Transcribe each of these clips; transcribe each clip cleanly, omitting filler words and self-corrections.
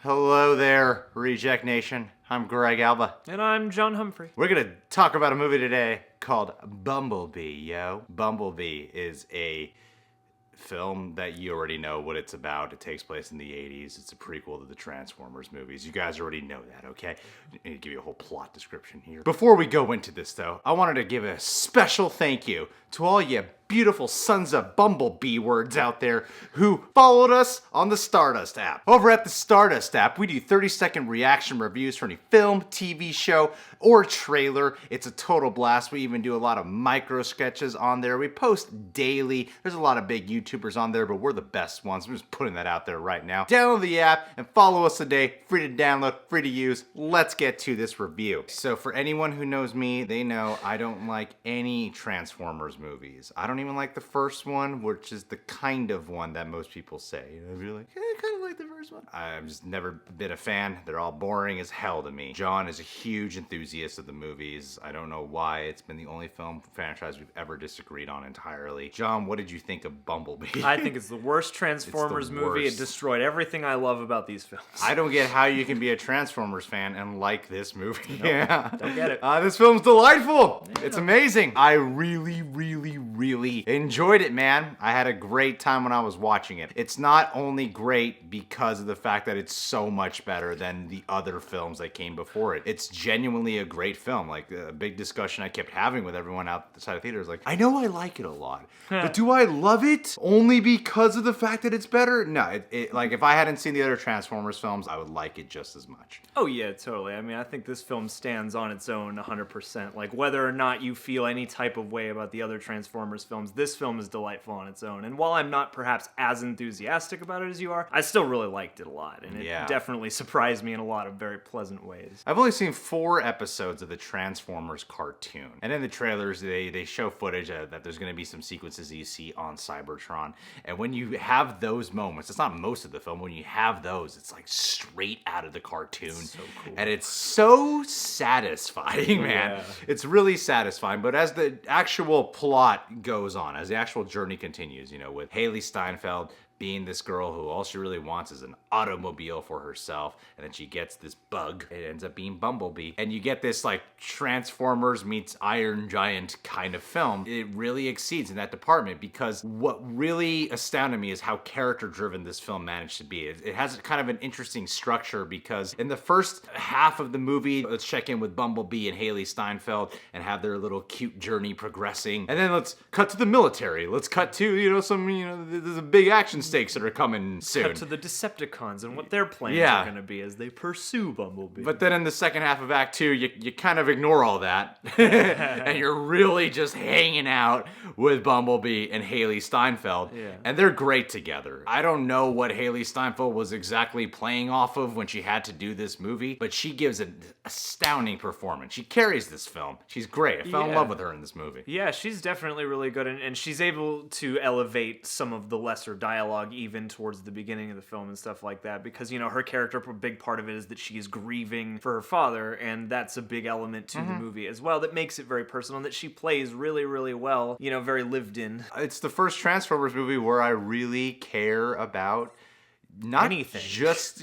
Hello there, Reject Nation. I'm Greg Alba. And I'm John Humphrey. We're gonna talk about a movie today called BumbleBee, yo. BumbleBee is a film that you already know what it's about. It takes place in the 80s. It's a prequel to the Transformers movies. You guys already know that, okay? I need to give you a whole plot description here. Before we go into this, though, I wanted to give a special thank you to all you beautiful sons of Bumblebee words out there who followed us on the Stardust app. Over at the Stardust app, we do 30-second reaction reviews for any film, TV show, or trailer. It's a total blast. We even do a lot of micro sketches on there. We post daily. There's a lot of big YouTubers on there, but we're the best ones. I'm just putting that out there right now. Download the app and follow us today. Free to download, free to use. Let's get to this review. So for anyone who knows me, they know I don't like any Transformers movies. I don't even like the first one, which is the kind of one that most people say. You know, you're like, I kind of like the first one. I've just never been a fan. They're all boring as hell to me. John is a huge enthusiast of the movies. I don't know why. It's been the only film franchise we've ever disagreed on entirely. John, what did you think of Bumblebee? I think it's the worst Transformers movie. worst. It destroyed everything I love about these films. I don't get how you can be a Transformers fan and like this movie. Nope, Yeah. don't get it. This film's delightful. Yeah. It's amazing. I really enjoyed it, man. I had a great time when I was watching it. It's not only great because of the fact that it's so much better than the other films that came before it. It's genuinely a great film. Like, a big discussion I kept having with everyone outside of theaters, like, I know I like it a lot, but do I love it only because of the fact that it's better? No, like, if I hadn't seen the other Transformers films, I would like it just as much. Oh yeah, totally. I mean, I think this film stands on its own 100%. Like, whether or not you feel any type of way about the other Transformers films, this film is delightful on its own. And while I'm not perhaps as enthusiastic about it as you are, I still really liked it a lot. And it definitely surprised me in a lot of very pleasant ways. I've only seen 4 episodes of the Transformers cartoon. And in the trailers, they show footage that there's going to be some sequences that you see on Cybertron. And when you have those moments, it's not most of the film, when you have those, it's like straight out of the cartoon. It's so cool. And it's so satisfying, man. Yeah. It's really satisfying. But as the actual plot goes on, as the actual journey continues, you know, with Haley Steinfeld being this girl who all she really wants is an automobile for herself, and then she gets this bug. It ends up being Bumblebee. And you get this, like, Transformers meets Iron Giant kind of film. It really exceeds in that department, because what really astounded me is how character-driven this film managed to be. It has kind of an interesting structure, because in the first half of the movie, let's check in with Bumblebee and Haley Steinfeld and have their little cute journey progressing. And then let's cut to the military. Let's cut to, there's a big action stakes that are coming soon. Cut to the Decepticons and what their plans are going to be as they pursue Bumblebee. But then in the second half of Act 2, you kind of ignore all that. And you're really just hanging out with Bumblebee and Haley Steinfeld. Yeah. And they're great together. I don't know what Haley Steinfeld was exactly playing off of when she had to do this movie, but she gives an astounding performance. She carries this film. She's great. I fell in love with her in this movie. Yeah, she's definitely really good, and she's able to elevate some of the lesser dialogue even towards the beginning of the film and stuff like that, because, her character, a big part of it is that she is grieving for her father, and that's a big element to the movie as well that makes it very personal, and that she plays really well, very lived in. It's the first Transformers movie where I really care about not anything.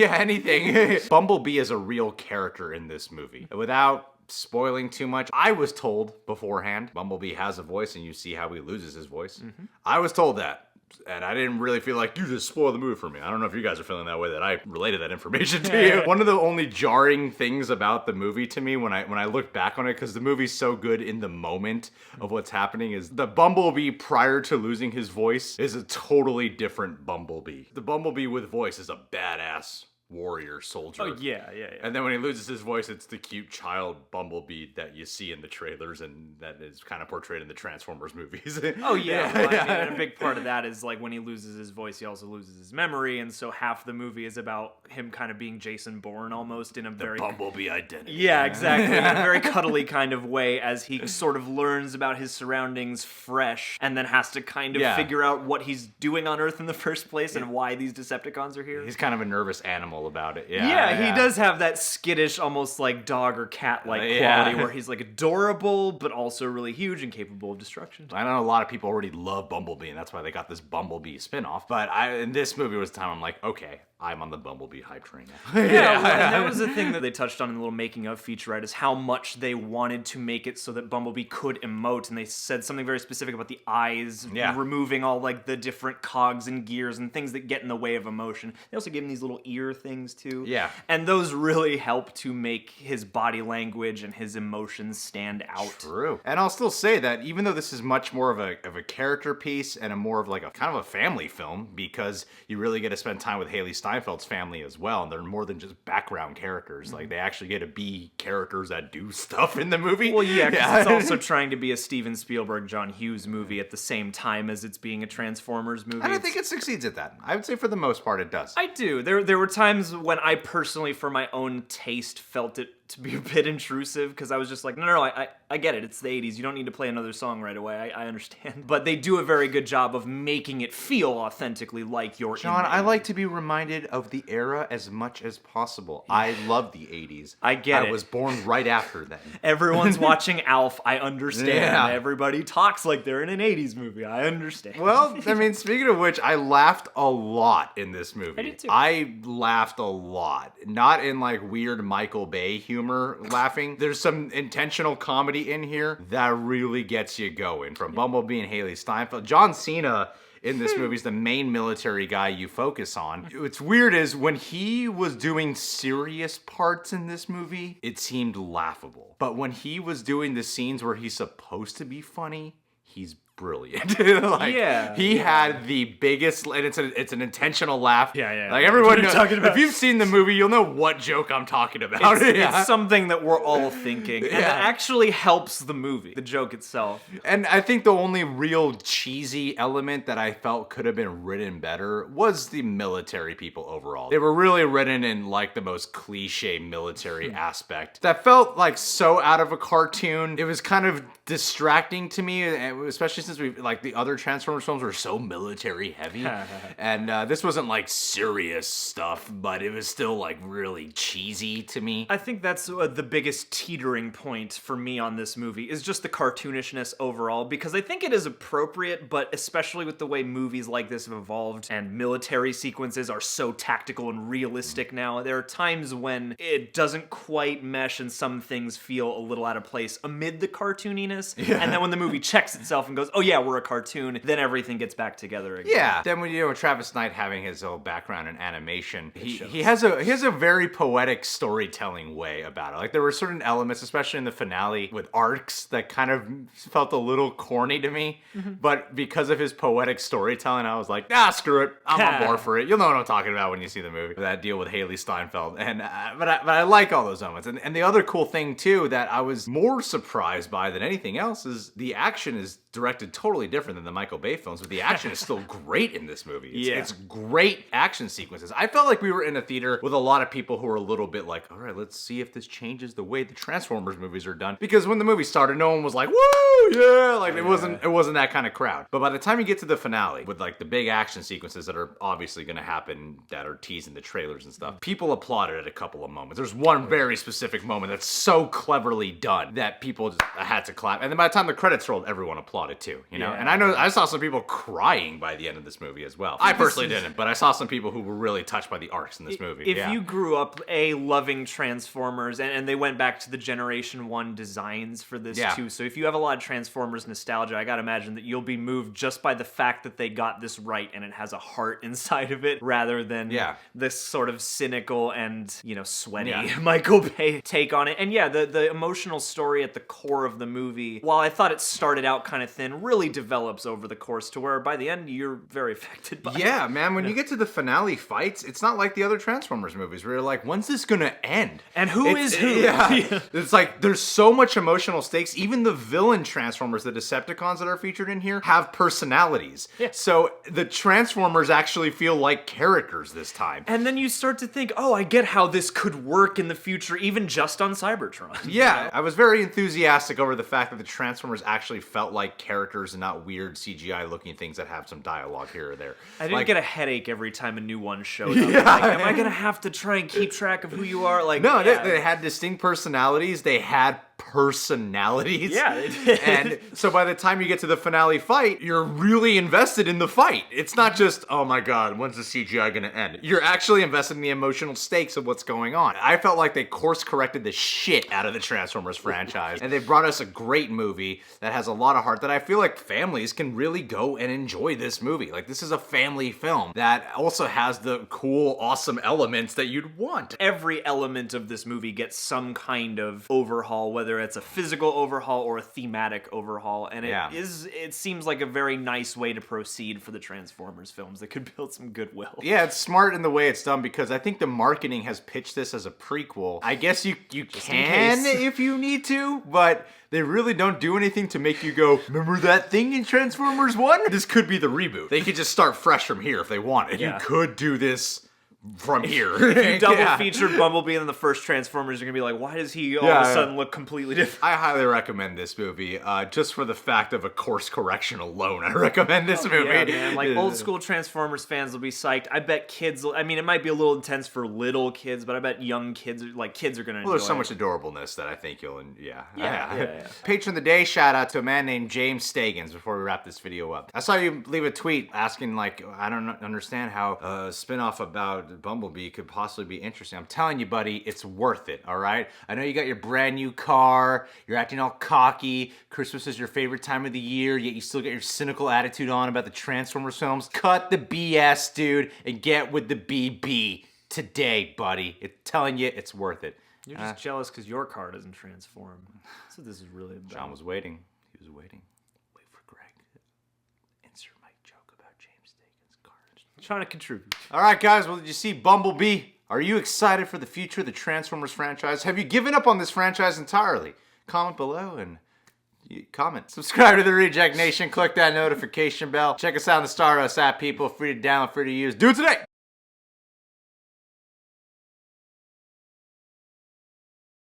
Anything. Bumblebee is a real character in this movie. Without spoiling too much, I was told beforehand Bumblebee has a voice, and you see how he loses his voice. I was told that. And I didn't really feel like, you just spoiled the movie for me. I don't know if you guys are feeling that way, that I related that information to you. One of the only jarring things about the movie to me when I look back on it, because the movie's so good in the moment of what's happening, is the Bumblebee prior to losing his voice is a totally different Bumblebee. The Bumblebee with voice is a badass warrior soldier. Oh, yeah. And then when he loses his voice, it's the cute child Bumblebee that you see in the trailers, and that is kind of portrayed in the Transformers movies. Oh, yeah. Well, I mean, and a big part of that is, like, when he loses his voice, he also loses his memory, and so half the movie is about him kind of being Jason Bourne almost in a very... Bumblebee identity. Yeah, exactly. In a very cuddly kind of way, as he sort of learns about his surroundings fresh, and then has to kind of figure out what he's doing on Earth in the first place and why these Decepticons are here. He's kind of a nervous animal about it. Yeah, he does have that skittish, almost like dog or cat-like quality where he's like adorable, but also really huge and capable of destruction. I know a lot of people already love Bumblebee, and that's why they got this Bumblebee spinoff. But in this movie was the time I'm like, okay, I'm on the Bumblebee hype train now. Yeah, well, and that was the thing that they touched on in the little making of featurette, is how much they wanted to make it so that Bumblebee could emote, and they said something very specific about the eyes, removing all like the different cogs and gears and things that get in the way of emotion. They also gave him these little ear things too. Yeah. And those really help to make his body language and his emotions stand out. True. And I'll still say that even though this is much more of a character piece and a more of like a kind of a family film, because you really get to spend time with Haley Steinfeld's family as well, and they're more than just background characters. Like, they actually get to be characters that do stuff in the movie. Well, yeah, because it's also trying to be a Steven Spielberg, John Hughes movie at the same time as it's being a Transformers movie. And I think it succeeds at that. I would say for the most part it does. I do. There were times when I personally, for my own taste, felt it to be a bit intrusive, because I was just like, no, I get it. It's the 80s. You don't need to play another song right away. I understand. But they do a very good job of making it feel authentically like you're John, in the I 80s. like to be reminded of the era as much as possible. I love the 80s. I get it. I was born right after then. Everyone's watching Alf. I understand. Yeah. Everybody talks like they're in an 80s movie. I understand. Well, I mean, speaking of which, I laughed a lot in this movie. I did too. I laughed a lot. Not in like weird Michael Bay humor laughing. There's some intentional comedy in here that really gets you going. From Bumblebee and Haley Steinfeld. John Cena in this movie is the main military guy you focus on. What's weird is when he was doing serious parts in this movie, it seemed laughable. But when he was doing the scenes where he's supposed to be funny, he's brilliant. He had the biggest, and it's an intentional laugh. Yeah. Like, everyone knows, talking about. if you've seen the movie, you'll know what joke I'm talking about. It's something that we're all thinking, and it actually helps the movie, the joke itself. And I think the only real cheesy element that I felt could have been written better was the military people overall. They were really written in like the most cliche military aspect that felt like so out of a cartoon. It was kind of distracting to me, especially since like the other Transformers films were so military heavy. And this wasn't like serious stuff, but it was still like really cheesy to me. I think that's the biggest teetering point for me on this movie, is just the cartoonishness overall, because I think it is appropriate, but especially with the way movies like this have evolved and military sequences are so tactical and realistic now, there are times when it doesn't quite mesh and some things feel a little out of place amid the cartooniness. And then when the movie checks itself and goes, oh yeah, we're a cartoon, then everything gets back together again. Yeah. Then when Travis Knight having his whole background in animation, he has a very poetic storytelling way about it. Like, there were certain elements, especially in the finale with arcs, that kind of felt a little corny to me. But because of his poetic storytelling, I was like, screw it. I'm on board for it. You'll know what I'm talking about when you see the movie. That deal with Haley Steinfeld. And but I like all those moments. And the other cool thing too that I was more surprised by than anything else is the action is directed totally different than the Michael Bay films, but the action is still great in this movie. It's great action sequences. I felt like we were in a theater with a lot of people who were a little bit like, all right, let's see if this changes the way the Transformers movies are done. Because when the movie started, no one was like, woo, yeah, like it wasn't that kind of crowd. But by the time you get to the finale with like the big action sequences that are obviously going to happen, that are teased in the trailers and stuff, people applauded at a couple of moments. There's one very specific moment that's so cleverly done that people just had to clap. And then by the time the credits rolled, everyone applauded too, you know? And I know I saw some people crying by the end of this movie as well. I personally didn't, but I saw some people who were really touched by the arcs in this movie. If you grew up loving Transformers, and they went back to the Generation 1 designs for this too, so if you have a lot of Transformers nostalgia, I gotta imagine that you'll be moved just by the fact that they got this right and it has a heart inside of it, rather than this sort of cynical and, sweaty Michael Bay take on it. And the emotional story at the core of the movie, while I thought it started out kind of thin, really develops over the course to where by the end you're very affected by it. Man, when you get to the finale fights, it's not like the other Transformers movies where you're like, when's this gonna end? And who is who? It's like there's so much emotional stakes. Even the villain Transformers, the Decepticons that are featured in here, have personalities. So the Transformers actually feel like characters this time. And then you start to think, oh, I get how this could work in the future, even just on Cybertron. I was very enthusiastic over the fact that the Transformers actually felt like characters and not weird CGI-looking things that have some dialogue here or there. I didn't get a headache every time a new one showed up. Like, am I gonna have to try and keep track of who you are? Like, no, they had distinct personalities. They had personalities. Yeah, it did. And so by the time you get to the finale fight, you're really invested in the fight. It's not just, oh my god, when's the CGI gonna end? You're actually invested in the emotional stakes of what's going on. I felt like they course corrected the shit out of the Transformers franchise, and they brought us a great movie that has a lot of heart that I feel like families can really go and enjoy this movie. Like, this is a family film that also has the cool, awesome elements that you'd want. Every element of this movie gets some kind of overhaul, whether it's a physical overhaul or a thematic overhaul, and it seems like a very nice way to proceed for the Transformers films that could build some goodwill. Yeah, it's smart in the way it's done because I think the marketing has pitched this as a prequel. I guess you can if you need to, but they really don't do anything to make you go, remember that thing in Transformers 1? This could be the reboot. They could just start fresh from here if they wanted. Yeah. You could do this from here. If you double featured Bumblebee and then the first Transformers, you're gonna be like, why does he all of a sudden look completely different? I highly recommend this movie, just for the fact of a course correction alone. I recommend this movie. Yeah, man. Like, old school Transformers fans will be psyched. I bet kids, I mean, it might be a little intense for little kids, but I bet young kids, kids are gonna enjoy it. Well, there's so much adorableness that I think you'll, Yeah. Patron of the day, shout out to a man named James Stagans before we wrap this video up. I saw you leave a tweet asking, like, I don't understand how a spin-off about Bumblebee could possibly be interesting. I'm telling you, buddy, it's worth it, all right? I know you got your brand new car, you're acting all cocky, Christmas is your favorite time of the year, yet you still get your cynical attitude on about the Transformers films. Cut the BS, dude, and get with the BB today, buddy. It's telling you, it's worth it. You're just jealous because your car doesn't transform. That's what this is really about. John was waiting. He was waiting. Wait for Greg to insert my joke about James Stagans' car. Trying to contribute. All right, guys. Well, did you see Bumblebee? Are you excited for the future of the Transformers franchise? Have you given up on this franchise entirely? Comment below and comment. Subscribe to the Reject Nation. Click that notification bell. Check us out on the Stardust app, people. Free to download, free to use. Do it today.